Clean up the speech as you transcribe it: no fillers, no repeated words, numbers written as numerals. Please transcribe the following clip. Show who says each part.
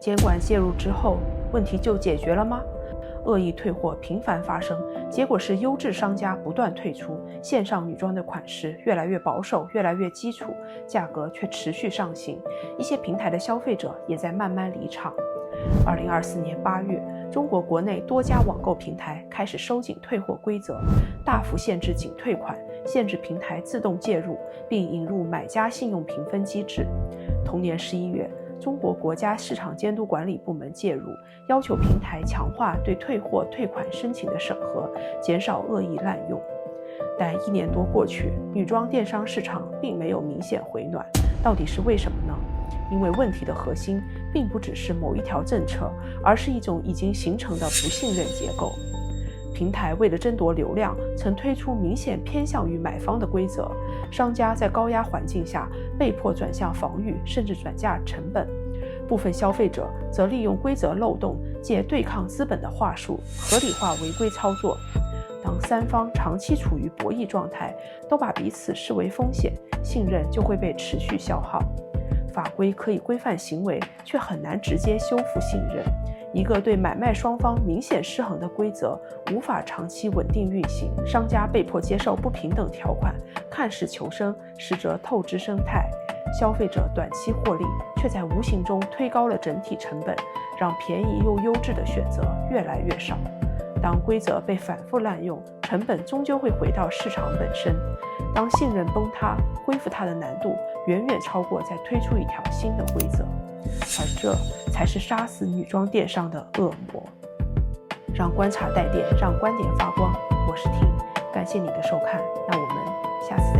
Speaker 1: 监管介入之后，问题就解决了吗？恶意退货频繁发生，结果是优质商家不断退出，线上女装的款式越来越保守，越来越基础，价格却持续上行，一些平台的消费者也在慢慢离场。2024年8月，中国国内多家网购平台开始收紧退货规则，大幅限制仅退款，限制平台自动介入，并引入买家信用评分机制。同年11月，中国国家市场监督管理部门介入，要求平台强化对退货退款申请的审核，减少恶意滥用。但1年多过去，女装电商市场并没有明显回暖，到底是为什么呢？因为问题的核心并不只是某一条政策，而是一种已经形成的不信任结构。平台为了争夺流量，曾推出明显偏向于买方的规则，商家在高压环境下被迫转向防御，甚至转嫁成本。部分消费者则利用规则漏洞，借对抗资本的话术，合理化违规操作。当三方长期处于博弈状态，都把彼此视为风险，信任就会被持续消耗。法规可以规范行为，却很难直接修复信任。一个对买卖双方明显失衡的规则，无法长期稳定运行，商家被迫接受不平等条款，看似求生，实则透支生态。消费者短期获利，却在无形中推高了整体成本，让便宜又优质的选择越来越少。当规则被反复滥用，成本终究会回到市场本身。当信任崩塌，恢复它的难度远远超过再推出一条新的规则，而这才是杀死女装电商的恶魔。让观察带电，让观点发光。我是婷，感谢你的收看，那我们下次再见。